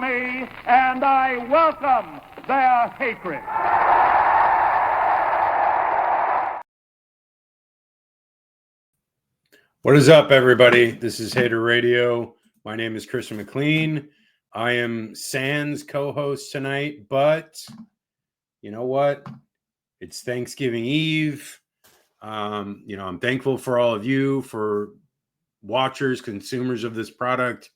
me, and I welcome their hatred. What is up, everybody? This is Hater Radio. My name is Christian McLean. I am Sans co-host tonight, but you know what? It's Thanksgiving Eve. I'm thankful for all of you, for watchers, consumers of this product.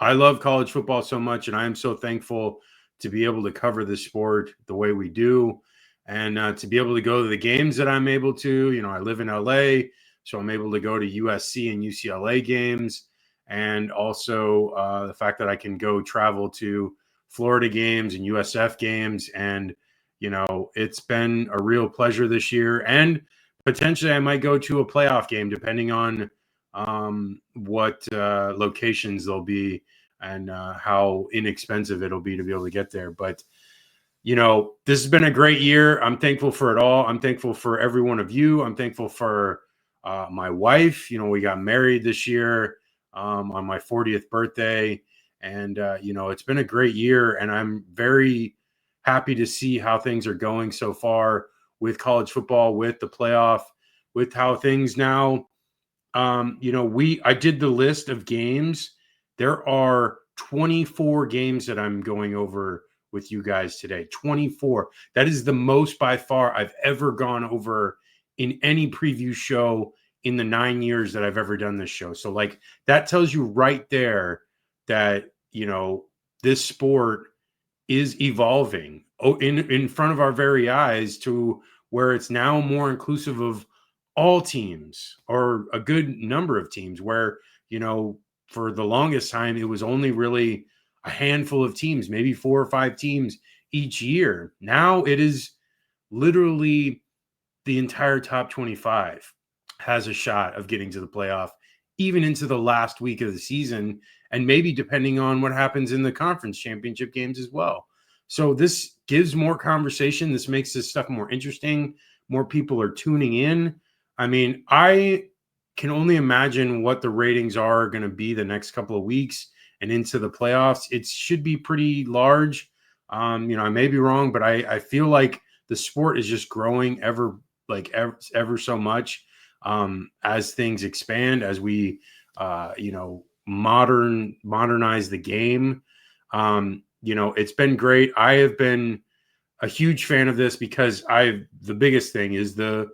I love college football so much, and I am so thankful to be able to cover this sport the way we do, and to be able to go to the games that I'm able to. I live in LA, so I'm able to go to USC and UCLA games, and also the fact that I can go travel to Florida games and USF games. And, it's been a real pleasure this year. And potentially I might go to a playoff game depending on what locations they'll be and how inexpensive it'll be to be able to get there. But, this has been a great year. I'm thankful for it all. I'm thankful for every one of you. I'm thankful for my wife. We got married this year on my 40th birthday. And, it's been a great year. And I'm very happy to see how things are going so far with college football, with the playoff, with how things now. I did the list of games. There are 24 games that I'm going over with you guys today. 24. That is the most by far I've ever gone over in any preview show in the 9 years that I've ever done this show. So that tells you right there that, this sport is evolving in front of our very eyes to where it's now more inclusive of all teams, or a good number of teams, where, for the longest time, it was only really a handful of teams, maybe 4 or 5 teams each year. Now it is literally the entire top 25 has a shot of getting to the playoff, even into the last week of the season, and maybe depending on what happens in the conference championship games as well. So this gives more conversation. This makes this stuff more interesting. More people are tuning in. I mean, I can only imagine what the ratings are going to be the next couple of weeks and into the playoffs. It should be pretty large. I may be wrong, but I feel like the sport is just growing ever so much as things expand, as we, modernize the game. It's been great. I have been a huge fan of this because the biggest thing is the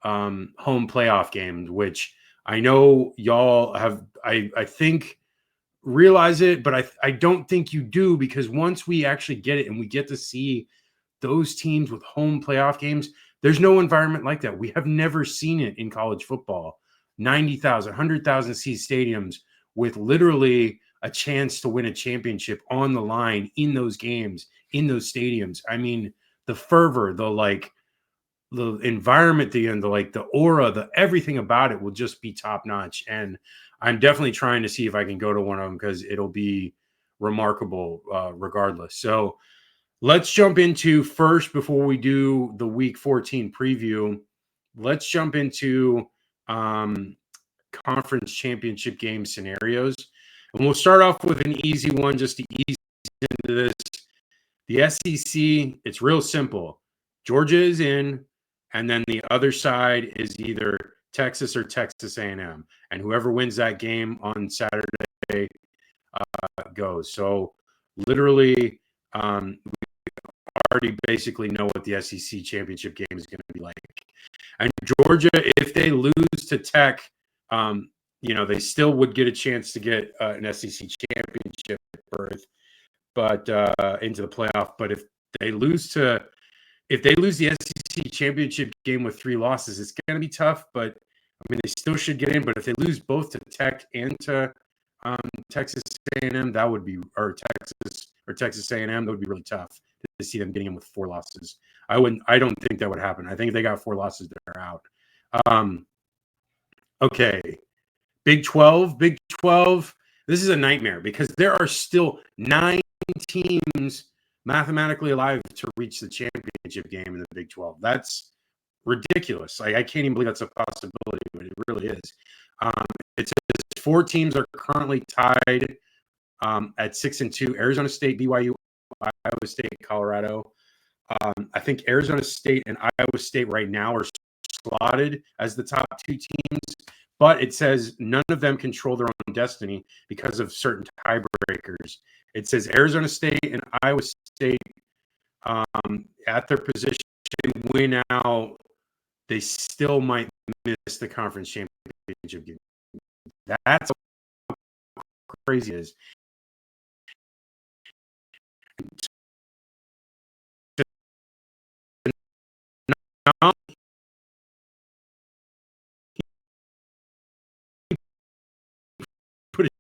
home playoff games, which I know y'all have, I think, realize it, but I don't think you do, because once we actually get it and we get to see those teams with home playoff games, there's no environment like that. We have never seen it in college football. 90,000, 100,000 seat stadiums with literally a chance to win a championship on the line in those games, in those stadiums. I mean, the fervor, the environment, the aura, the everything about it will just be top notch. And I'm definitely trying to see if I can go to one of them, because it'll be remarkable regardless. So let's jump into first, before we do the week 14 preview, let's jump into conference championship game scenarios. And we'll start off with an easy one just to ease into this. The SEC, it's real simple. Georgia is in, and then the other side is either Texas or Texas A&M. And whoever wins that game on Saturday goes. So literally, we already basically know what the SEC championship game is going to be like. And Georgia, if they lose to Tech, they still would get a chance to get an SEC championship berth, but into the playoff. But if they lose the SEC championship game with 3 losses, it's going to be tough. But I mean, they still should get in. But if they lose both to Tech and to Texas A&M, that would be, or Texas A&M, that would be really tough to see them getting in with 4 losses. I don't think that would happen. I think if they got 4 losses, they're out. Okay. Big 12. This is a nightmare, because there are still 9 teams mathematically alive to reach the championship game in the Big 12. That's ridiculous. I can't even believe that's a possibility, but it really is. It says 4 teams are currently tied at 6-2. Arizona State, BYU, Iowa State, Colorado. I think Arizona State and Iowa State right now are slotted as the top two teams, but it says none of them control their own destiny because of certain tiebreakers. It says Arizona State and Iowa State at their position win out, they still might miss the conference championship game. That's how crazy it is. Now, put it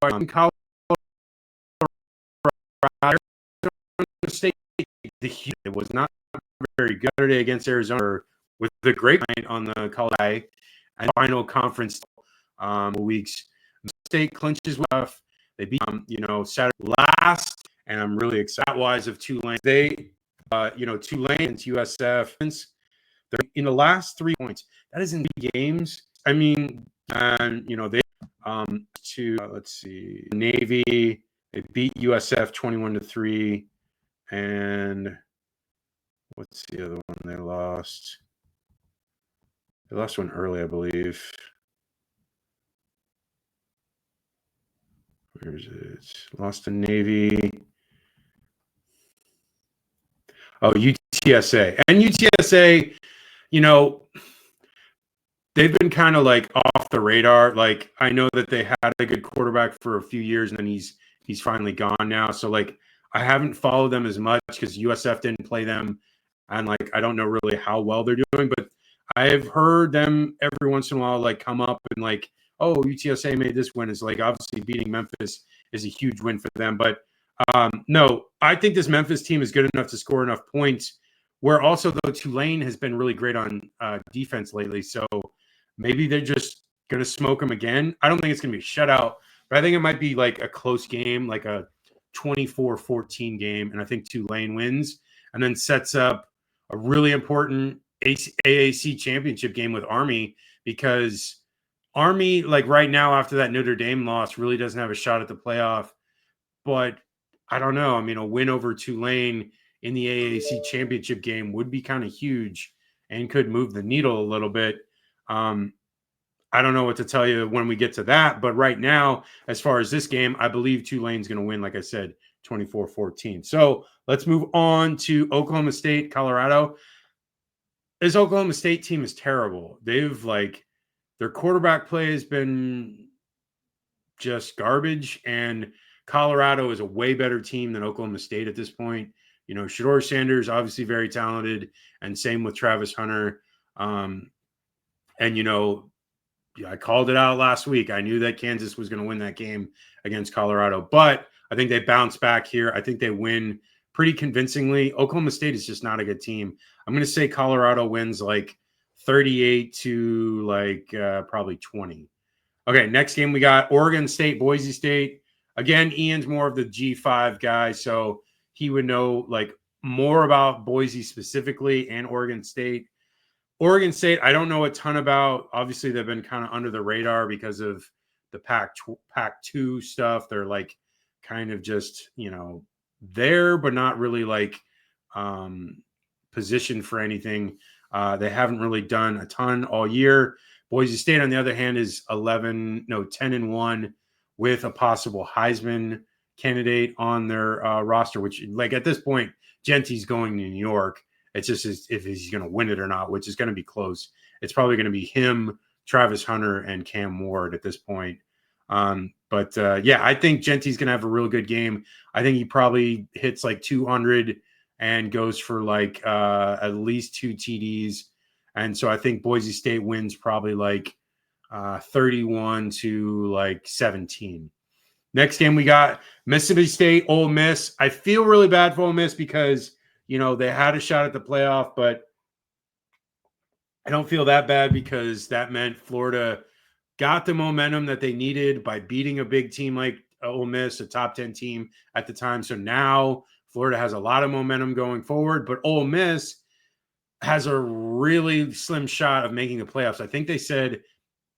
like Colorado State, it was not very good today against Arizona with the great night on the college and final conference weeks. State clinches with they beat Saturday last, and I'm really excited wise of Tulane. They Tulane and USF they're in the last 3 points. That is in 3 games. I mean, and they let's see, Navy, they beat USF 21-3, and what's the other one they lost? They lost one early, I believe. Where is it? Lost to Navy. Oh, UTSA. And UTSA, they've been kind of like off the radar. Like, I know that they had a good quarterback for a few years, and then he's finally gone now. So, like, I haven't followed them as much because USF didn't play them. And, like, I don't know really how well they're doing. But I've heard them every once in a while, like, come up and, like, oh, UTSA made this win. It's like, obviously beating Memphis is a huge win for them. But, no, I think this Memphis team is good enough to score enough points. Where also, though, Tulane has been really great on defense lately. So maybe they're just going to smoke them again. I don't think it's going to be a shutout, but I think it might be like a close game, like a 24-14 game. And I think Tulane wins and then sets up a really important AAC championship game with Army, because Army, like right now after that Notre Dame loss, really doesn't have a shot at the playoff. But I don't know. I mean, a win over Tulane in the AAC championship game would be kind of huge and could move the needle a little bit. I don't know what to tell you when we get to that, but right now, as far as this game, I believe Tulane's going to win, like I said, 24-14. So let's move on to Oklahoma State, Colorado. This Oklahoma State team is terrible. They've their quarterback play has been just garbage, and Colorado is a way better team than Oklahoma State at this point. Shedeur Sanders, obviously very talented, and same with Travis Hunter. I called it out last week. I knew that Kansas was going to win that game against Colorado, but I think they bounce back here. I think they win pretty convincingly. Oklahoma State is just not a good team. I'm going to say Colorado wins like 38 to probably 20. Okay, next game we got Oregon State, Boise State. Again, Ian's more of the G5 guy, so he would know more about Boise specifically and Oregon State. Oregon State, I don't know a ton about. Obviously, they've been kind of under the radar because of the Pac-2 stuff. They're kind of just, there, but not really positioned for anything. They haven't really done a ton all year. Boise State, on the other hand, is 10-1 with a possible Heisman candidate on their roster, which at this point, Gentie's going to New York. It's just if he's going to win it or not, which is going to be close. It's probably going to be him, Travis Hunter, and Cam Ward at this point. I think Gentie's going to have a real good game. I think he probably hits 200 and goes for at least 2 TDs. And so I think Boise State wins probably 31 to 17. Next game we got Mississippi State, Ole Miss. I feel really bad for Ole Miss because they had a shot at the playoff, but I don't feel that bad because that meant Florida got the momentum that they needed by beating a big team like Ole Miss, a top 10 team at the time. So now Florida has a lot of momentum going forward, but Ole Miss has a really slim shot of making the playoffs. I think they said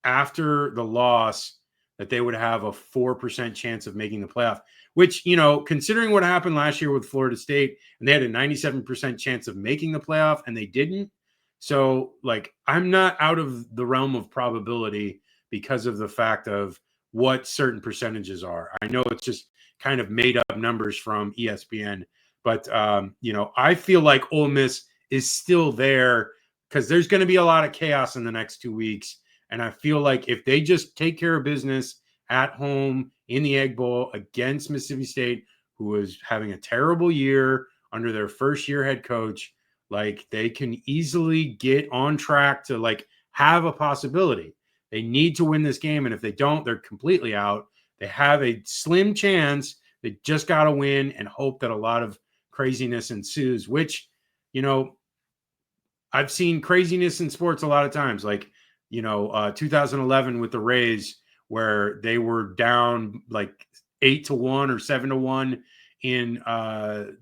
after the loss that they would have a 4% chance of making the playoff, which, considering what happened last year with Florida State, and they had a 97% chance of making the playoff and they didn't. So I'm not out of the realm of probability because of the fact of what certain percentages are. I know it's just kind of made up numbers from ESPN, but I feel like Ole Miss is still there because there's going to be a lot of chaos in the next 2 weeks. And I feel like if they just take care of business at home in the Egg Bowl against Mississippi State, who was having a terrible year under their first year head coach, like they can easily get on track to like have a possibility. They need to win this game. And if they don't, they're completely out. They have a slim chance. They just got to win and hope that a lot of craziness ensues, which, you know, I've seen craziness in sports a lot of times, like, 2011 with the Rays, where they were down like 8-1 or 7-1 in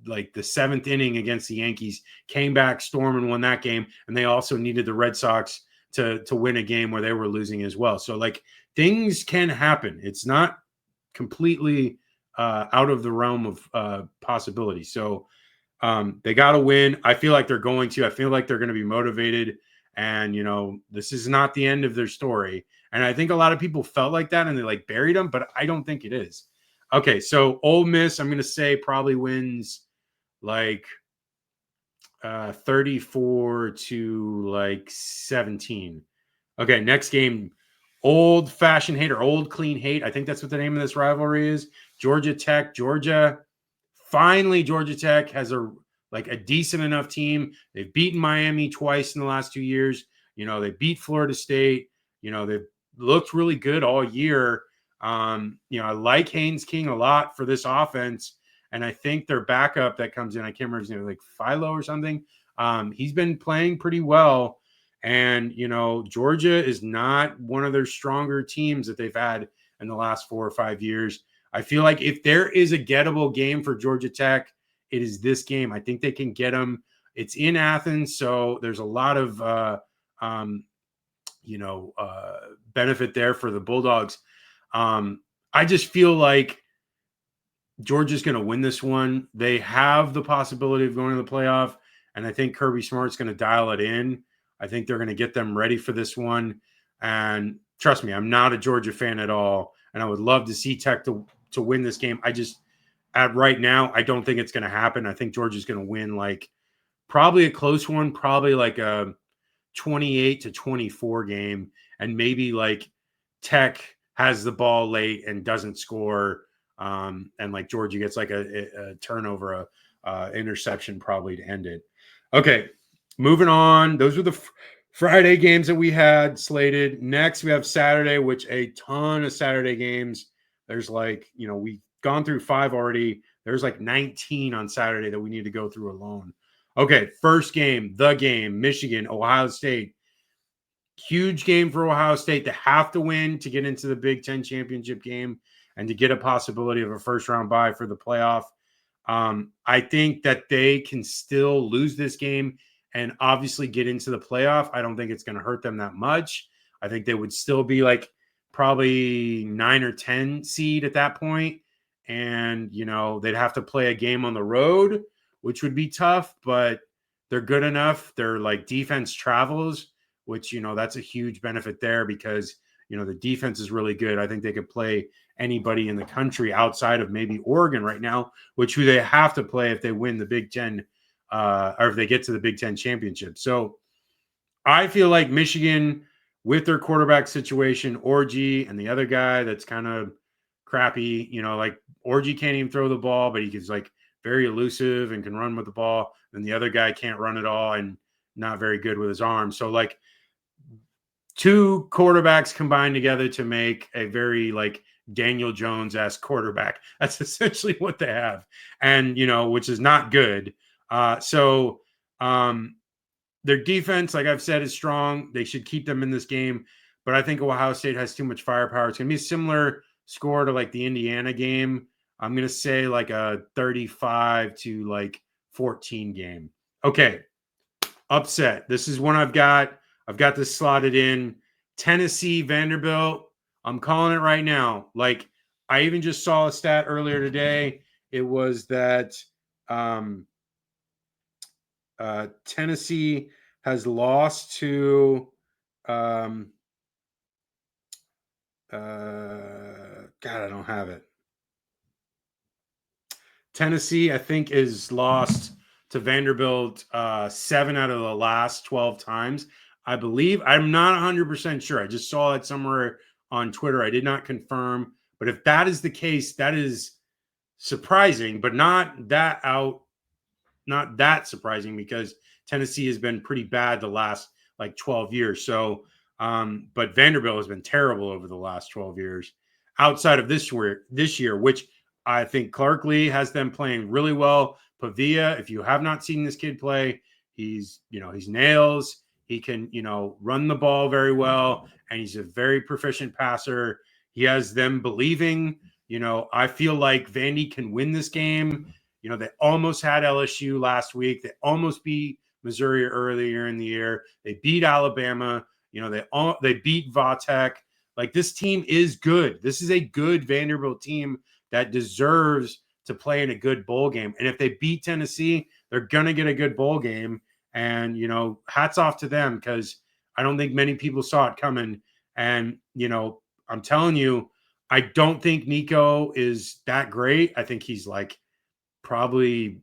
like the seventh inning against the Yankees, came back, stormed and won that game. And they also needed the Red Sox to win a game where they were losing as well. So like things can happen. It's not completely out of the realm of possibility. So they got to win. I feel like they're going to. I feel like they're going to be motivated. And, this is not the end of their story. And I think a lot of people felt like that and they like buried them, but I don't think it is. Okay, so Ole Miss, I'm going to say probably wins like 34 to like 17. Okay, next game, old fashioned hate or old clean hate. I think that's what the name of this rivalry is. Georgia Tech, Georgia. Finally, Georgia Tech has a decent enough team. They've beaten Miami twice in the last 2 years. They beat Florida State. They've looked really good all year. I like Haynes King a lot for this offense. And I think their backup that comes in, I can't remember his name, like Philo or something. He's been playing pretty well. And, Georgia is not one of their stronger teams that they've had in the last 4 or 5 years. I feel like if there is a gettable game for Georgia Tech, it is this game. I think they can get them. It's in Athens, so there's a lot of benefit there for the Bulldogs. I just feel like Georgia's going to win this one. They have the possibility of going to the playoff, and I think Kirby Smart's going to dial it in. I think they're going to get them ready for this one. And trust me, I'm not a Georgia fan at all, and I would love to see Tech to win this game. I just, at right now, I don't think it's going to happen. I think Georgia's going to win like probably a close one, probably like a 28-24 game, and maybe like Tech has the ball late and doesn't score. And like Georgia gets like a turnover, interception probably to end it. Okay, moving on. Those were the Friday games that we had slated. Next, we have Saturday, which a ton of Saturday games. There's like, we've gone through 5 already. There's like 19 on Saturday that we need to go through alone. Okay, first game, the game, Michigan, Ohio State. Huge game for Ohio State. They have to win to get into the Big Ten championship game and to get a possibility of a first-round bye for the playoff. I think that they can still lose this game and obviously get into the playoff. I don't think it's going to hurt them that much. I think they would still be like probably 9 or 10 seed at that point. And, they'd have to play a game on the road, which would be tough, but they're good enough. Their like defense travels, which, that's a huge benefit there because, the defense is really good. I think they could play anybody in the country outside of maybe Oregon right now, who they have to play if they win the Big Ten, or if they get to the Big Ten championship. So I feel like Michigan, with their quarterback situation, Orji and the other guy that's kind of crappy, like Orji can't even throw the ball, but he's like very elusive and can run with the ball. And the other guy can't run at all and not very good with his arms. So like 2 quarterbacks combined together to make a very like Daniel Jones-esque quarterback. That's essentially what they have. And, which is not good. So their defense, like I've said, is strong. They should keep them in this game. But I think Ohio State has too much firepower. It's going to be a similar score to like the Indiana game. I'm going to say like a 35 to like 14 game. Okay. Upset. This is one I've got this slotted in. Tennessee, Vanderbilt. I'm calling it right now. Like I even just saw a stat earlier today. It was that Tennessee has lost to God, I don't have it. Tennessee, I think, is lost to Vanderbilt 7 out of the last 12 times. I believe. I'm not 100% sure. I just saw it somewhere on Twitter. I did not confirm. But if that is the case, that is surprising, but not that surprising because Tennessee has been pretty bad the last like 12 years. So, but Vanderbilt has been terrible over the last 12 years outside of this year, which I think Clark Lee has them playing really well. Pavia, if you have not seen this kid play, he's nails. He can, run the ball very well, and he's a very proficient passer. He has them believing, I feel like Vandy can win this game. They almost had LSU last week. They almost beat Missouri earlier in the year. They beat Alabama. They beat Vatek. Like, this team is good. This is a good Vanderbilt team that deserves to play in a good bowl game. And if they beat Tennessee, they're going to get a good bowl game. And, hats off to them because I don't think many people saw it coming. And, I'm telling you, I don't think Nico is that great. I think he's like probably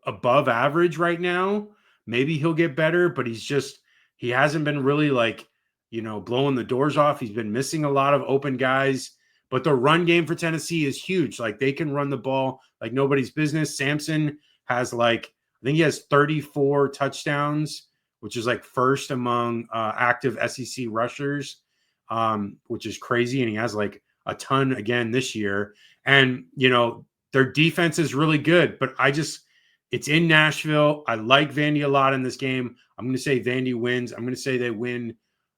above average right now. Maybe he'll get better, but he hasn't been really like, blowing the doors off. He's been missing a lot of open guys, but the run game for Tennessee is huge. Like, they can run the ball like nobody's business. Samson has I think he has 34 touchdowns, which is like first among active SEC rushers, which is crazy. And he has like a ton again this year. And, their defense is really good, but it's in Nashville. I like Vandy a lot in this game. I'm going to say Vandy wins. I'm going to say they win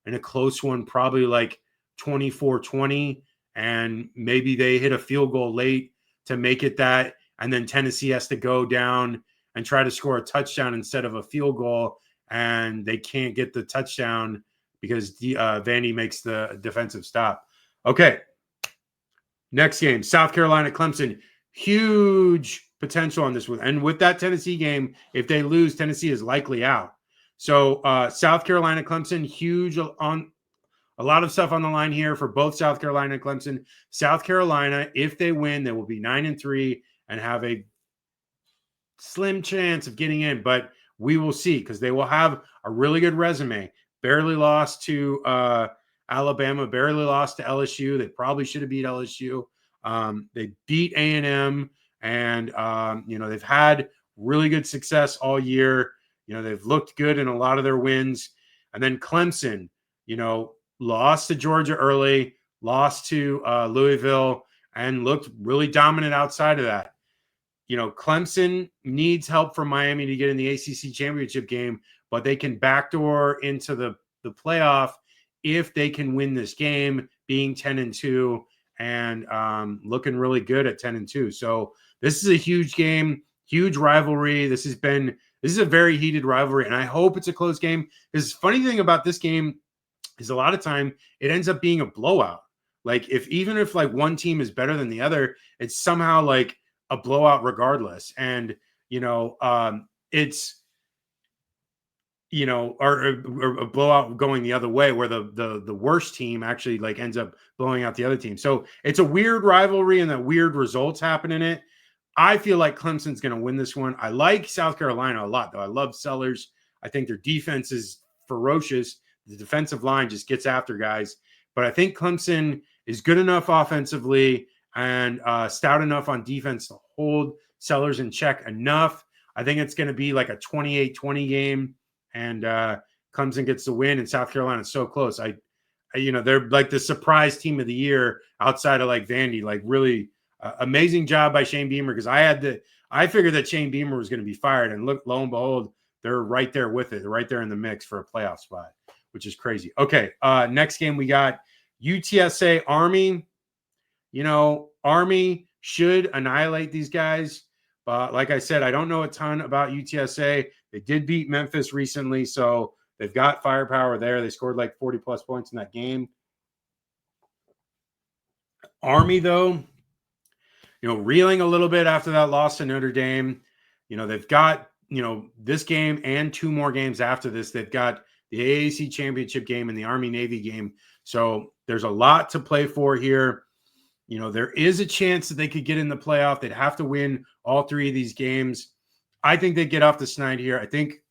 in a close one, probably like 24-20, and maybe they hit a field goal late to make it that, and then Tennessee has to go down and try to score a touchdown instead of a field goal, and they can't get the touchdown because Vandy makes the defensive stop. Okay, next game, South Carolina, Clemson. Huge potential on this one. And with that Tennessee game, if they lose, Tennessee is likely out. So South Carolina, Clemson, huge on a lot of stuff on the line here for both South Carolina and Clemson. South Carolina, if they win, they will be 9-3 and have a slim chance of getting in, but we will see because they will have a really good resume. Barely lost to Alabama, barely lost to LSU. They probably should have beat LSU. They beat A&M, and they've had really good success all year. They've looked good in a lot of their wins. And then Clemson, lost to Georgia early, lost to Louisville, and looked really dominant outside of that. Clemson needs help from Miami to get in the ACC championship game, but they can backdoor into the playoff if they can win this game, being 10-2 and looking really good at 10-2. So this is a huge game, huge rivalry. This is a very heated rivalry, and I hope it's a close game. Because the funny thing about this game is a lot of time it ends up being a blowout. Like, even if like one team is better than the other, it's somehow like a blowout regardless. And it's or a blowout going the other way where the worst team actually like ends up blowing out the other team. So it's a weird rivalry and that weird results happen in it. I feel like Clemson's going to win this one. I like South Carolina a lot, though. I love Sellers. I think their defense is ferocious. The defensive line just gets after guys. But I think Clemson is good enough offensively and stout enough on defense to hold Sellers in check enough. I think it's going to be like a 28-20 game, and Clemson gets the win, and South Carolina is so close. They're like the surprise team of the year outside of like Vandy. Like, really amazing job by Shane Beamer, because I figured that Shane Beamer was going to be fired, and look, lo and behold, they're right there with it. They're right there in the mix for a playoff spot, which is crazy. Okay, next game we got UTSA Army. Army should annihilate these guys. But like I said, I don't know a ton about UTSA. They did beat Memphis recently, so they've got firepower there. They scored like 40-plus points in that game. Army, though, reeling a little bit after that loss to Notre Dame. They've got, this game and two more games after this. They've got the AAC championship game and the Army-Navy game. So there's a lot to play for here. There is a chance that they could get in the playoff. They'd have to win all three of these games. I think they get off the schneid here. I think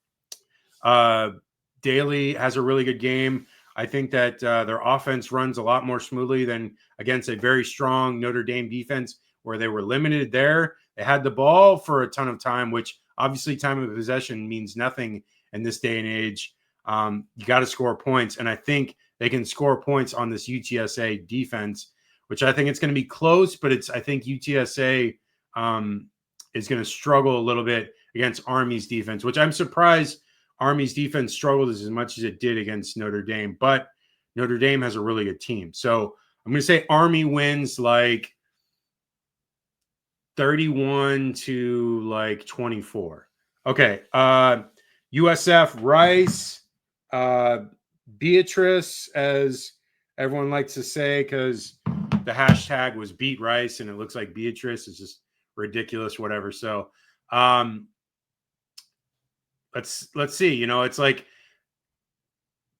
Daly has a really good game. I think that their offense runs a lot more smoothly than against a very strong Notre Dame defense where they were limited there. They had the ball for a ton of time, which obviously time of possession means nothing in this day and age. You got to score points. And I think they can score points on this UTSA defense, which I think it's going to be close, but I think UTSA is going to struggle a little bit against Army's defense, which I'm surprised Army's defense struggled as much as it did against Notre Dame, but Notre Dame has a really good team. So I'm going to say Army wins like 31 to like 24. Okay. USF Rice, Beatrice, as everyone likes to say, because the hashtag was beat Rice and it looks like Beatrice is just ridiculous, whatever. So let's see. It's like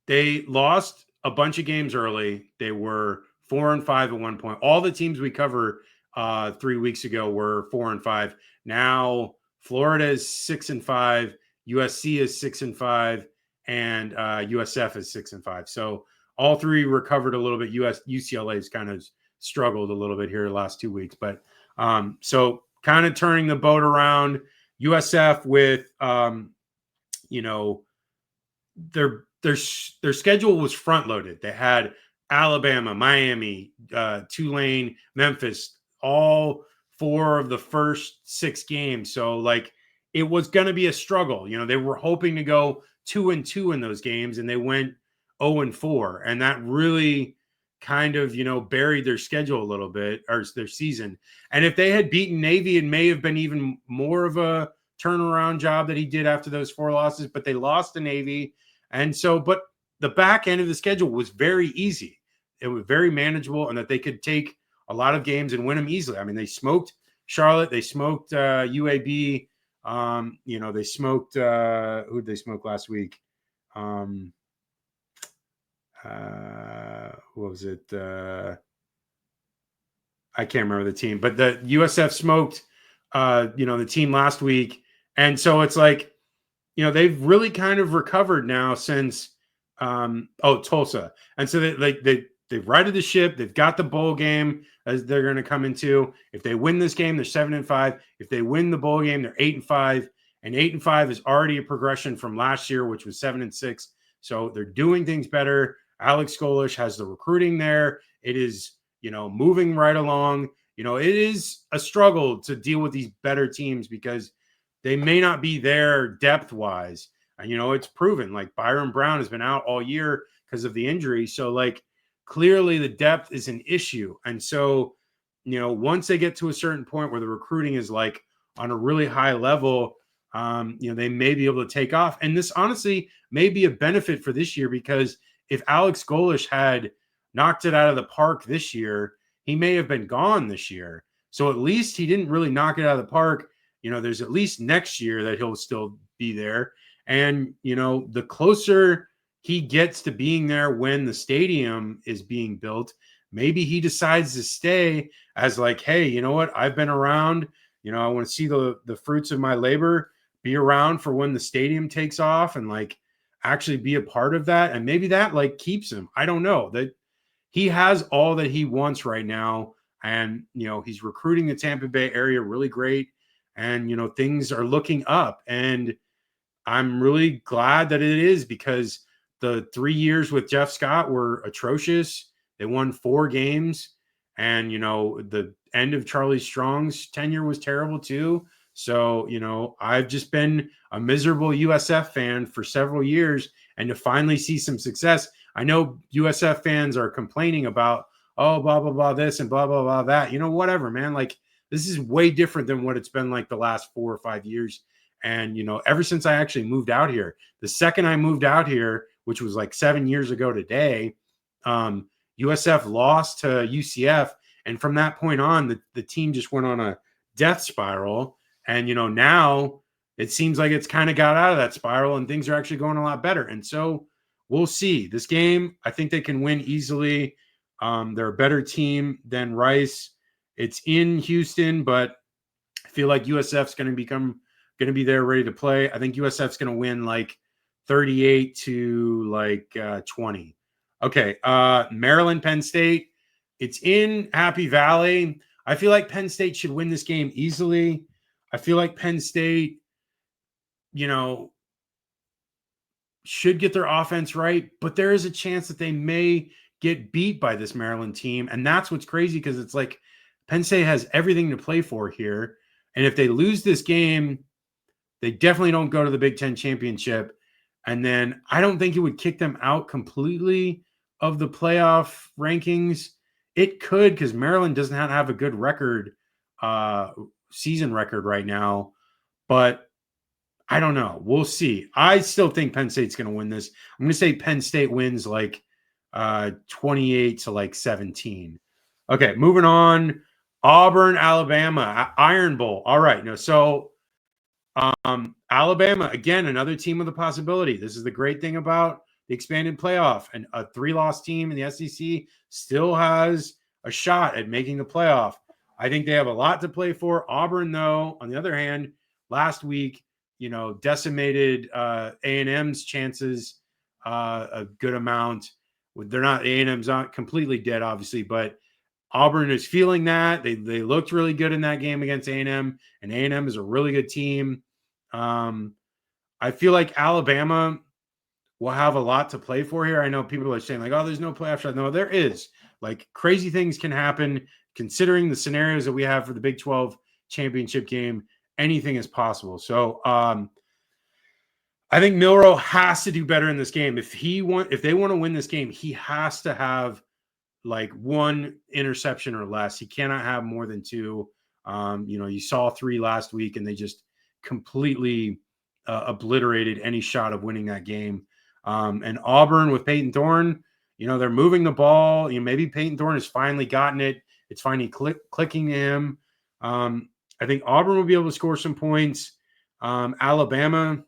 they lost a bunch of games early. They were 4-5 at one point. All the teams we covered 3 weeks ago were 4-5. Now Florida is 6-5, USC is 6-5, and USF is 6-5. So all three recovered a little bit. UCLA has kind of struggled a little bit here the last 2 weeks, but so kind of turning the boat around. USF with their schedule was front loaded. They had Alabama, Miami, Tulane, Memphis, all 4 of the first 6 games. So like it was going to be a struggle. They were hoping to go 2-2 in those games and they went 0-4. And that really kind of, buried their schedule a little bit, or their season. And if they had beaten Navy, it may have been even more of a turnaround job that he did after those 4 losses, but they lost to Navy. And so, but the back end of the schedule was very easy. It was very manageable, and that they could take a lot of games and win them easily. I mean, they smoked Charlotte. They smoked UAB. They smoked who did they smoke last week? What was it? I can't remember the team, but the USF smoked the team last week. And so it's like, they've really kind of recovered now since Tulsa. And so they've righted the ship. They've got the bowl game as they're going to come into. If they win this game, they're 7-5. If they win the bowl game, they're 8-5. And 8-5 is already a progression from last year, which was 7-6. So they're doing things better. Alex Golish has the recruiting there. It is, moving right along. It is a struggle to deal with these better teams because they may not be there depth-wise. And, it's proven. Like Byron Brown has been out all year because of the injury. So, like, clearly the depth is an issue. And so, once they get to a certain point where the recruiting is, like, on a really high level, they may be able to take off. And this, honestly, may be a benefit for this year because if Alex Golish had knocked it out of the park this year, he may have been gone this year. So at least he didn't really knock it out of the park. There's at least next year that he'll still be there. And, the closer he gets to being there when the stadium is being built, maybe he decides to stay as like, hey, you know what? I've been around, I want to see the fruits of my labor, be around for when the stadium takes off and like actually be a part of that. And maybe that like keeps him. I don't know. That he has all that he wants right now. And, he's recruiting the Tampa Bay area really great. And, things are looking up. And I'm really glad that it is because the 3 years with Jeff Scott were atrocious. They won 4 games. And, the end of Charlie Strong's tenure was terrible too. So, I've just been a miserable USF fan for several years. And to finally see some success, I know USF fans are complaining about, oh, blah, blah, blah, this and blah, blah, blah, that. Whatever, man. Like, this is way different than what it's been like the last 4 or 5 years. And, ever since I actually moved out here, the second I moved out here, which was like 7 years ago today, USF lost to UCF. And from that point on, the team just went on a death spiral. And, now it seems like it's kind of got out of that spiral and things are actually going a lot better. And so we'll see. This game, I think they can win easily. They're a better team than Rice. It's in Houston, but I feel like USF's going to be there ready to play. I think USF's going to win like 38 to 20. Okay. Maryland, Penn State. It's in Happy Valley. I feel like Penn State should win this game easily. I feel like Penn State, should get their offense right, but there is a chance that they may get beat by this Maryland team. And that's what's crazy, because it's like Penn State has everything to play for here. And if they lose this game, they definitely don't go to the Big Ten championship. And then I don't think it would kick them out completely of the playoff rankings. It could, because Maryland doesn't have a good record, season record right now. But I don't know. We'll see. I still think Penn State's going to win this. I'm going to say Penn State wins 28 to 17. Okay, moving on. Auburn, Alabama, Iron Bowl. All right. So Alabama, again, another team with a possibility. This is the great thing about the expanded playoff. And a 3-loss team in the SEC still has a shot at making the playoff. I think they have a lot to play for. Auburn, though, on the other hand, last week, decimated A&M's chances a good amount. They're not, A&M's not completely dead, obviously, but Auburn is feeling that. They looked really good in that game against A&M, and A&M is a really good team. I feel like Alabama will have a lot to play for here. I know people are saying oh, there's no playoff shot. No, there is. Crazy things can happen considering the scenarios that we have for the Big 12 championship game. Anything is possible. So I think Milroe has to do better in this game. If they want to win this game, he has to have one interception or less. He cannot have more than 2. You saw 3 last week, and they just completely obliterated any shot of winning that game. And Auburn with Peyton Thorne, they're moving the ball. Maybe Peyton Thorne has finally gotten it. It's finally clicking to him. I think Auburn will be able to score some points. Alabama,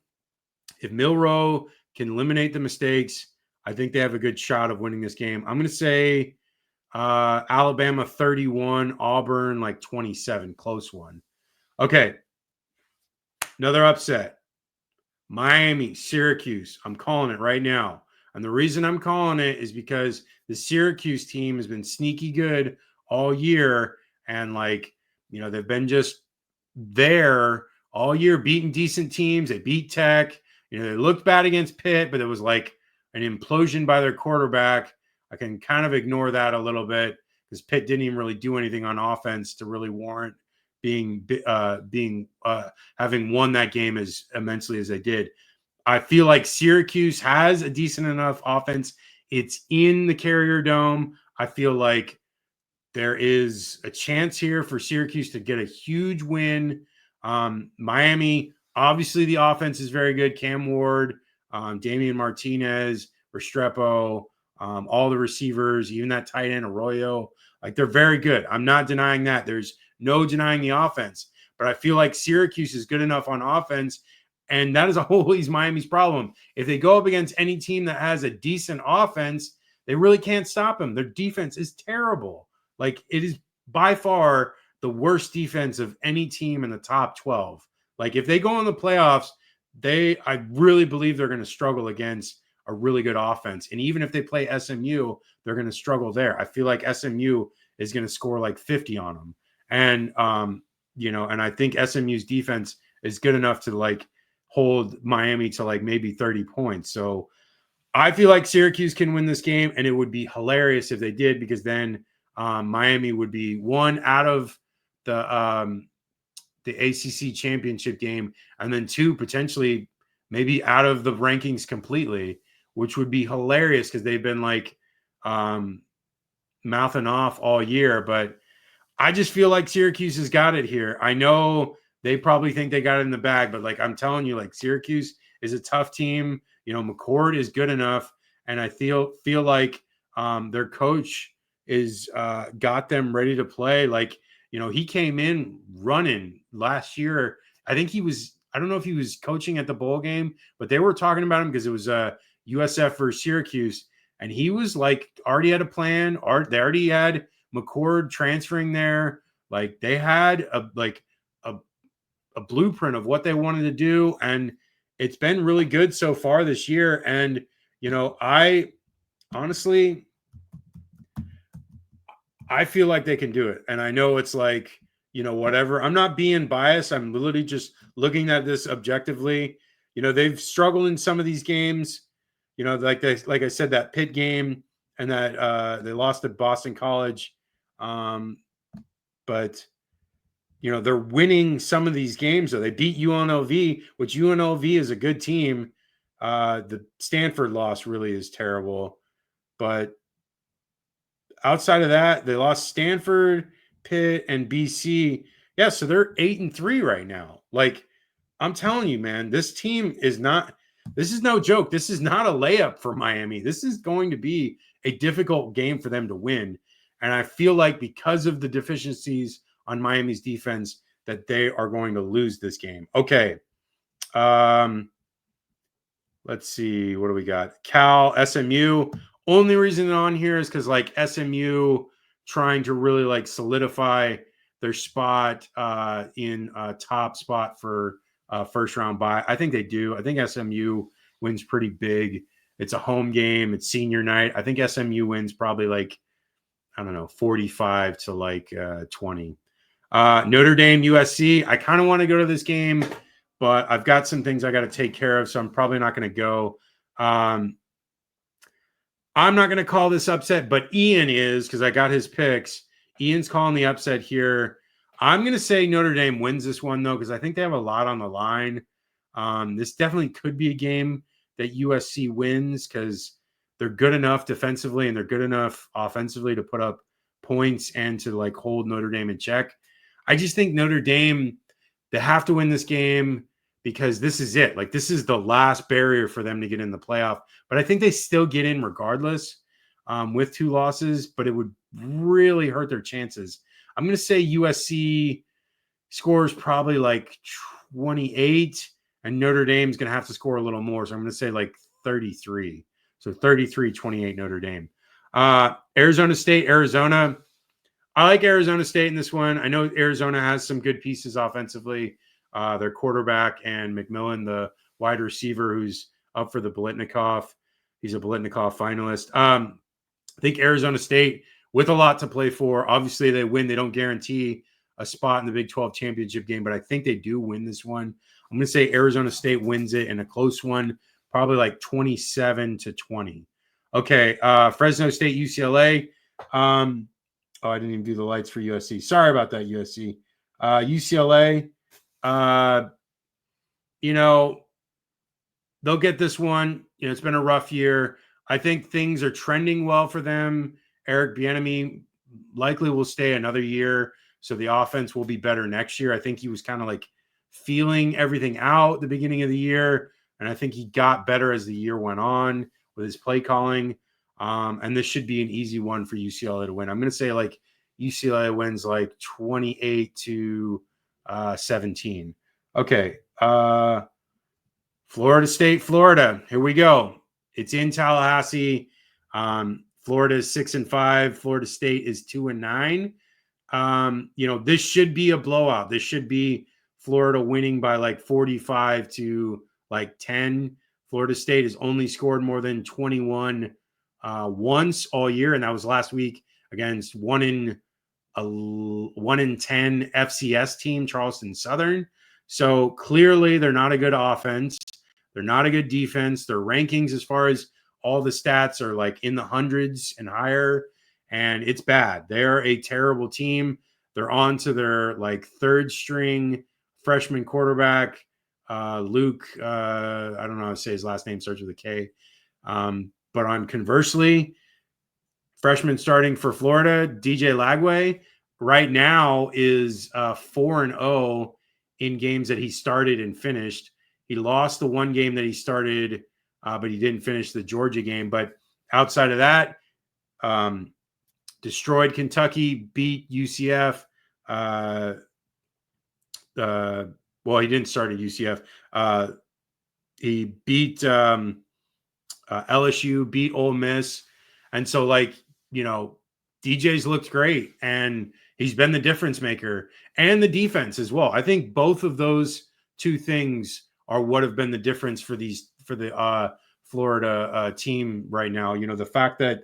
if Milroe can eliminate the mistakes, I think they have a good shot of winning this game. I'm going to say Alabama 31, Auburn 27, close one. Okay, another upset. Miami, Syracuse. I'm calling it right now. And the reason I'm calling it is because the Syracuse team has been sneaky good all year. And they've been just there all year, beating decent teams. They beat Tech. They looked bad against Pitt, but it was an implosion by their quarterback. I can kind of ignore that a little bit because Pitt didn't even really do anything on offense to really warrant having won that game as immensely as they did. I feel like Syracuse has a decent enough offense. It's in the Carrier Dome. I feel like there is a chance here for Syracuse to get a huge win. Miami, obviously the offense is very good. Cam Ward, Damian Martinez, Restrepo, all the receivers, even that tight end Arroyo, they're very good. I'm not denying that. There's no denying the offense, but I feel like Syracuse is good enough on offense, and that is always Miami's problem. If they go up against any team that has a decent offense, they really can't stop them. Their defense is terrible. It is by far the worst defense of any team in the top 12. If they go in the playoffs, I really believe they're going to struggle against a really good offense. And even if they play SMU, they're going to struggle there. I feel like SMU is going to score 50 on them. And, and I think SMU's defense is good enough to hold Miami to maybe 30 points. So I feel like Syracuse can win this game, and it would be hilarious if they did, because then Miami would be one out of the ACC championship game, and then 2 potentially maybe out of the rankings completely, which would be hilarious because they've been mouthing off all year. But I just feel like Syracuse has got it here. I know they probably think they got it in the bag, but I'm telling you, Syracuse is a tough team. McCord is good enough, and I feel like their coach is got them ready to play. He came in running last year. I think I don't know if he was coaching at the bowl game, but they were talking about him because it was USF versus Syracuse, and he was already had a plan. They already had McCord transferring there. They had a blueprint of what they wanted to do, and it's been really good so far this year. And, I honestly, I feel like they can do it. And I know it's like, whatever. I'm not being biased. I'm literally just looking at this objectively. They've struggled in some of these games, like I said, that Pitt game and that they lost to Boston College. But they're winning some of these games. So they beat UNLV, which UNLV is a good team. The Stanford loss really is terrible. But outside of that, they lost Stanford, Pitt, and BC. Yeah, so they're 8-3 right now. Like, I'm telling you, man, this team is not. This is no joke. This is not a layup for Miami. This is going to be a difficult game for them to win. And I feel like because of the deficiencies on Miami's defense, that they are going to lose this game. Okay. Let's see. What do we got? Cal, SMU. Only reason on here is because like SMU trying to really like solidify their spot in top spot for first round bye. I think they do. I think SMU wins pretty big. It's a home game. It's senior night. I think SMU wins probably like, I don't know, 45 to like 20. Notre Dame, USC. I kind of want to go to this game, but I've got some things I got to take care of, so I'm probably not going to go. I'm not going to call this upset, but Ian is, because I got his picks. Ian's calling the upset here. I'm going to say Notre Dame wins this one, though, because I think they have a lot on the line. This definitely could be a game that USC wins because they're good enough defensively and they're good enough offensively to put up points and to like hold Notre Dame in check. I just think Notre Dame, they have to win this game because this is it. Like, this is the last barrier for them to get in the playoff. But I think they still get in regardless with 2 losses, but it would really hurt their chances. I'm going to say USC scores probably like 28, and Notre Dame's going to have to score a little more. So I'm going to say like 33. So 33-28 Notre Dame. Arizona State, Arizona. I like Arizona State in this one. I know Arizona has some good pieces offensively. Their quarterback and McMillan, the wide receiver who's up for the Biletnikoff. He's a Biletnikoff finalist. I think Arizona State, with a lot to play for, obviously they win. They don't guarantee a spot in the Big 12 championship game, but I think they do win this one. I'm going to say Arizona State wins it in a close one, probably like 27-20. Okay, Fresno State, UCLA. Oh, I didn't even do the lights for USC. Sorry about that, USC. UCLA, they'll get this one. It's been a rough year. I think things are trending well for them. Eric Bieniemy likely will stay another year, so the offense will be better next year. I think he was kind of like feeling everything out at the beginning of the year, and I think he got better as the year went on with his play calling. And this should be an easy one for UCLA to win. I'm going to say like UCLA wins like 28-17. Okay. Florida State, Florida. Here we go. It's in Tallahassee. Florida is 6-5. Florida State is 2-9. This should be a blowout. This should be Florida winning by like 45 to like 10. Florida State has only scored more than 21 once all year, and that was last week against 1-10 FCS team, Charleston Southern. So clearly they're not a good offense. They're not a good defense. Their rankings as far as all the stats are like in the hundreds and higher, and it's bad. They're a terrible team. They're on to their like third string freshman quarterback, Luke. I don't know how to say his last name, starts with a K. But on conversely, freshman starting for Florida, DJ Lagway, right now is 4-0 in games that he started and finished. He lost the one game that he started, but he didn't finish the Georgia game. But outside of that, destroyed Kentucky, beat UCF. Well, he didn't start at UCF. He beat LSU, beat Ole Miss. And so, DJ's looked great, and he's been the difference maker, and the defense as well. I think both of those two things are what have been the difference for the Florida team right now. You know, the fact that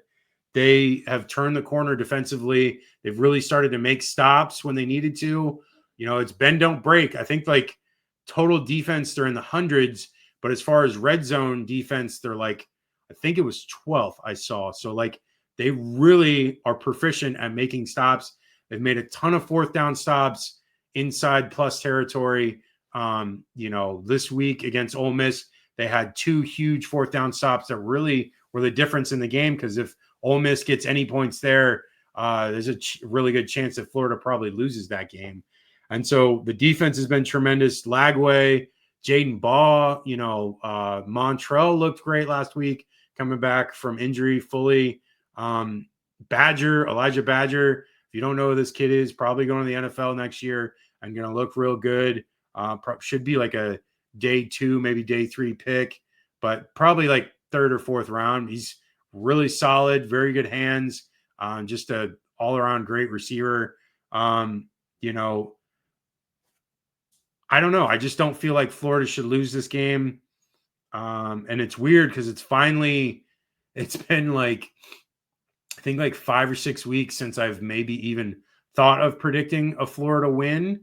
they have turned the corner defensively. They've really started to make stops when they needed to. You know, it's bend, don't break. I think like total defense, they're in the hundreds, but as far as red zone defense, they're like, I think it was 12th I saw. So like they really are proficient at making stops. They've made a ton of fourth down stops inside plus territory. You know, this week against Ole Miss, they had 2 huge fourth down stops that really were the difference in the game, because if Ole Miss gets any points there, there's a really good chance that Florida probably loses that game. And so the defense has been tremendous. Lagway, Jaden Baugh, you know, Montrell looked great last week, coming back from injury fully. Elijah Badger, if you don't know who this kid is, probably going to the NFL next year and going to look real good. Should be like a day 2, maybe day 3 pick, but probably like 3rd or 4th round. He's really solid, very good hands, just a all-around great receiver. You know, I don't know. I just don't feel like Florida should lose this game. And it's weird because it's been like, I think like 5 or 6 weeks since I've maybe even thought of predicting a Florida win,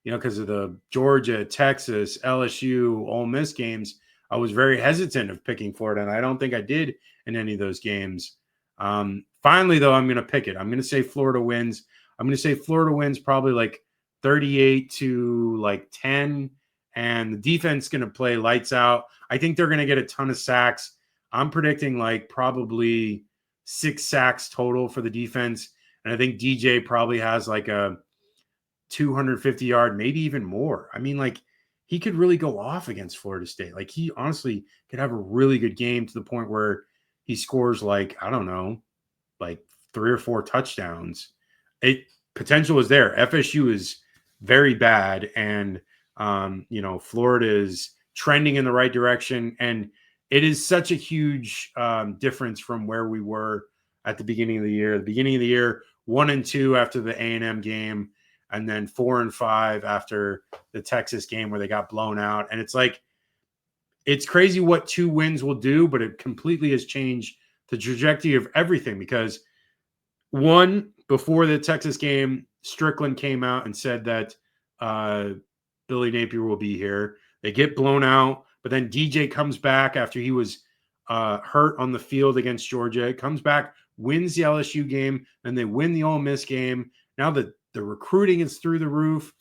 you know, because of the Georgia, Texas, LSU, Ole Miss games. I was very hesitant of picking Florida, and I don't think I did in any of those games. Finally, though, I'm going to pick it. I'm going to say Florida wins. I'm going to say Florida wins probably like 38-10, and the defense is going to play lights out. I think they're going to get a ton of sacks. I'm predicting like probably 6 sacks total for the defense, and I think DJ probably has like a 250-yard, maybe even more. I mean, like, he could really go off against Florida State. Like, he honestly could have a really good game to the point where he scores like, I don't know, like 3 or 4 touchdowns. Potential is there. FSU is very bad, and you know, Florida is trending in the right direction, and it is such a huge difference from where we were at the beginning of the year. The beginning of the year, 1-2 after the A&M game, and then 4-5 after the Texas game where they got blown out. And it's like, it's crazy what 2 wins will do, but it completely has changed the trajectory of everything, because one, before the Texas game, Strickland came out and said that Billy Napier will be here. They get blown out, but then DJ comes back after he was hurt on the field against Georgia. Comes back, wins the LSU game, and they win the Ole Miss game. Now the recruiting is through the roof.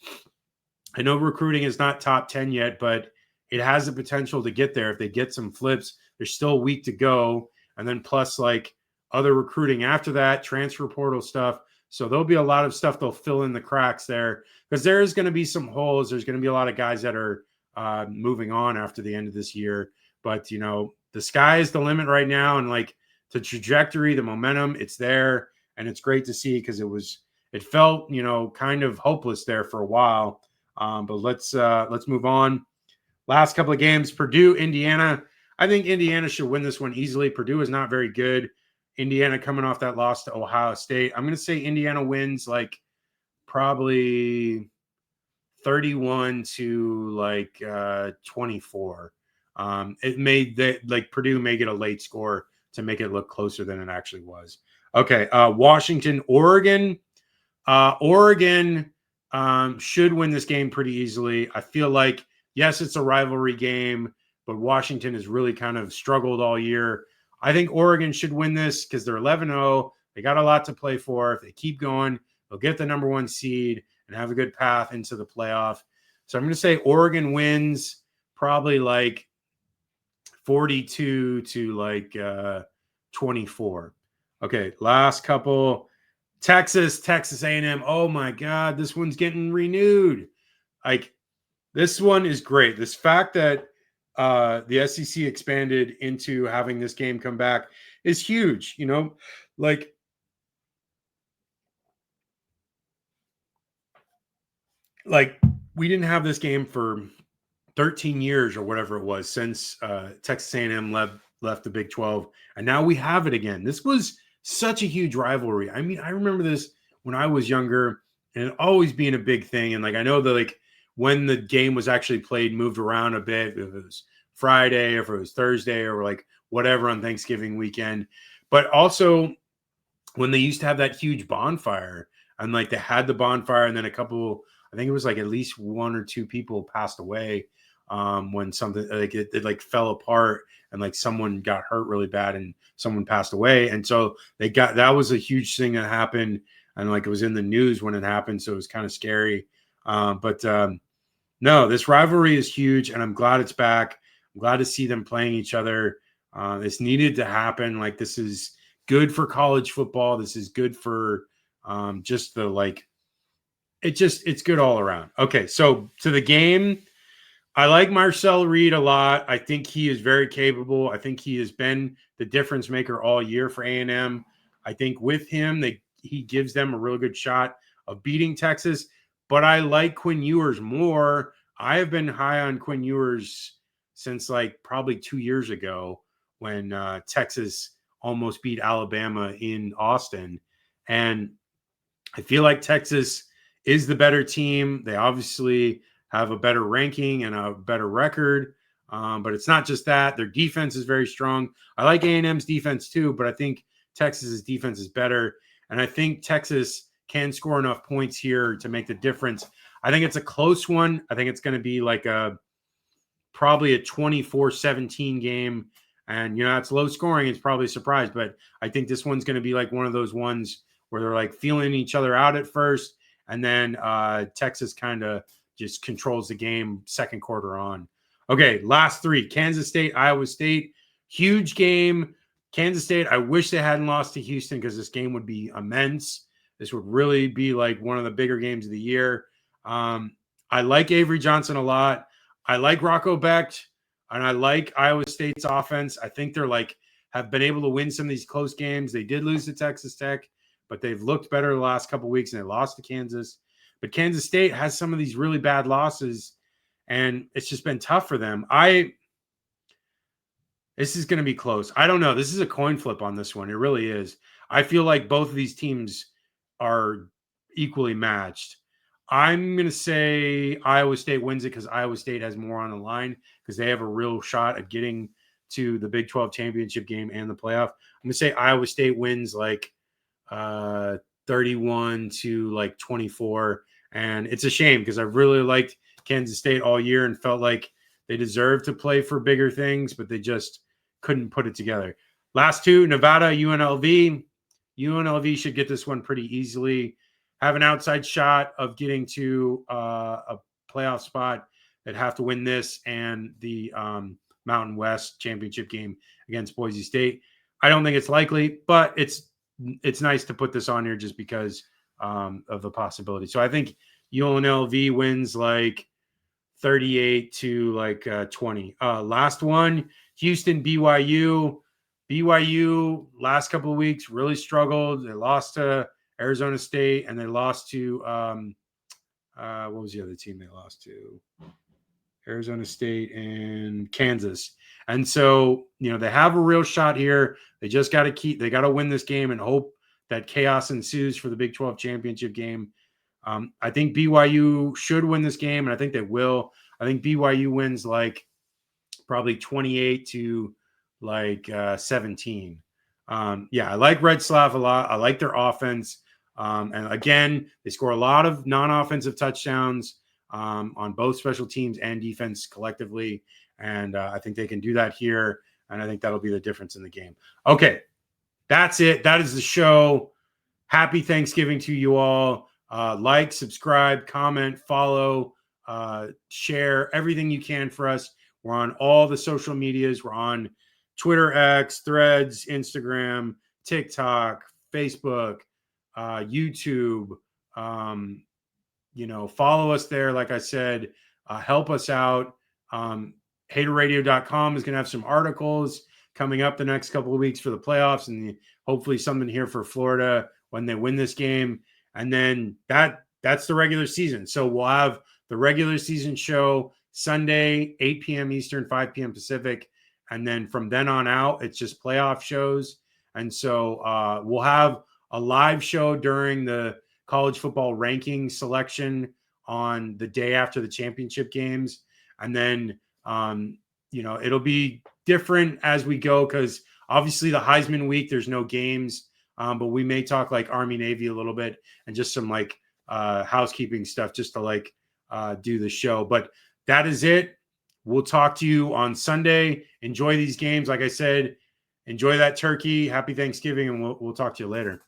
I know recruiting is not top 10 yet, but it has the potential to get there if they get some flips. There's still a week to go. And then plus like other recruiting after that, transfer portal stuff. So there'll be a lot of stuff they'll fill in the cracks there, because there is going to be some holes. There's going to be a lot of guys that are moving on after the end of this year. But, you know, the sky is the limit right now. And like the trajectory, the momentum, it's there. And it's great to see, because it felt, you know, kind of hopeless there for a while. But let's move on. Last couple of games, Purdue, Indiana. I think Indiana should win this one easily. Purdue is not very good. Indiana coming off that loss to Ohio State. I'm going to say Indiana wins like probably 31-24. It made that, like, Purdue may get a late score to make it look closer than it actually was. Okay, Washington, Oregon. Oregon should win this game pretty easily. I feel like, yes, it's a rivalry game, but Washington has really kind of struggled all year. I think Oregon should win this because they're 11-0. They got a lot to play for. If they keep going, they'll get the number 1 seed and have a good path into the playoff. So I'm going to say Oregon wins probably like 42-24. Okay, last couple. Texas A&M. Oh my God, this one's getting renewed. Like, this one is great. This fact that the SEC expanded into having this game come back is huge. You know, like, we didn't have this game for 13 years or whatever it was since Texas A&M left the Big 12, and now we have it again. This was such a huge rivalry. I mean, I remember this when I was younger, and it always being a big thing. And like, I know that like when the game was actually played moved around a bit, if it was Friday or if it was Thursday or like whatever on Thanksgiving weekend. But also when they used to have that huge bonfire, and like they had the bonfire, and then a couple, I think it was like at least one or two people passed away when something like it like fell apart, and like someone got hurt really bad and someone passed away. And so that was a huge thing that happened, and like it was in the news when it happened, so it was kind of scary. But no, this rivalry is huge, and I'm glad it's back. I'm glad to see them playing each other. This needed to happen. Like, this is good for college football. This is good for just the like. It's good all around. Okay, so to the game, I like Marcel Reed a lot. I think he is very capable. I think he has been the difference maker all year for A&M. I think with him, he gives them a real good shot of beating Texas. But I like Quinn Ewers more. I have been high on Quinn Ewers since like probably 2 years ago when Texas almost beat Alabama in Austin. And I feel like Texas is the better team. They obviously have a better ranking and a better record. But it's not just that. Their defense is very strong. I like A&M's defense too, but I think Texas's defense is better. And I think Texas can score enough points here to make the difference. I think it's a close one. I think it's going to be like probably a 24-17 game. And, it's low scoring. It's probably a surprise. But I think this one's going to be like one of those ones where they're like feeling each other out at first. And then Texas kind of just controls the game second quarter on. Okay, last three. Kansas State, Iowa State. Huge game. Kansas State, I wish they hadn't lost to Houston because this game would be immense. This would really be like one of the bigger games of the year. I like Avery Johnson a lot. I like Rocco Becht, and I like Iowa State's offense. I think they're like have been able to win some of these close games. They did lose to Texas Tech, but they've looked better the last couple of weeks, and they lost to Kansas. But Kansas State has some of these really bad losses, and it's just been tough for them. This is going to be close. I don't know. This is a coin flip on this one. It really is. I feel like both of these teams are equally matched. I'm going to say Iowa State wins it because Iowa State has more on the line because they have a real shot at getting to the Big 12 championship game and the playoff. I'm going to say Iowa State wins like 31 to like 24. And it's a shame because I really liked Kansas State all year and felt like they deserved to play for bigger things, but they just couldn't put it together. Last two, Nevada, UNLV. UNLV should get this one pretty easily. Have an outside shot of getting to a playoff spot. They'd have to win this and the Mountain West championship game against Boise State. I don't think it's likely, but it's nice to put this on here just because of the possibility. So I think UNLV wins like 38 to like 20. Last one, Houston, BYU. BYU last couple of weeks really struggled. They lost to Arizona State, and they lost to what was the other team they lost to? Arizona State and Kansas. And so, they have a real shot here. They just got to win this game and hope that chaos ensues for the Big 12 championship game. I think BYU should win this game, and I think they will. I think BYU wins like probably 28 to like 17. I like Red Slav a lot. I like their offense. And again, they score a lot of non-offensive touchdowns on both special teams and defense collectively. And I think they can do that here. And I think that'll be the difference in the game. Okay, that's it. That is the show. Happy Thanksgiving to you all. Like, subscribe, comment, follow, share everything you can for us. We're on all the social medias. We're on Twitter, X, Threads, Instagram, TikTok, Facebook, YouTube. Follow us there. Like I said, help us out. Haterradio.com is going to have some articles coming up the next couple of weeks for the playoffs, and hopefully something here for Florida when they win this game. And then that's the regular season. So we'll have the regular season show Sunday, 8 p.m. Eastern, 5 p.m. Pacific. And then from then on out, it's just playoff shows. And so we'll have a live show during the college football ranking selection on the day after the championship games. And then, it'll be different as we go because obviously the Heisman week, there's no games, but we may talk like Army Navy a little bit and just some like housekeeping stuff just to like do the show. But that is it. We'll talk to you on Sunday. Enjoy these games. Like I said, enjoy that turkey. Happy Thanksgiving, and we'll talk to you later.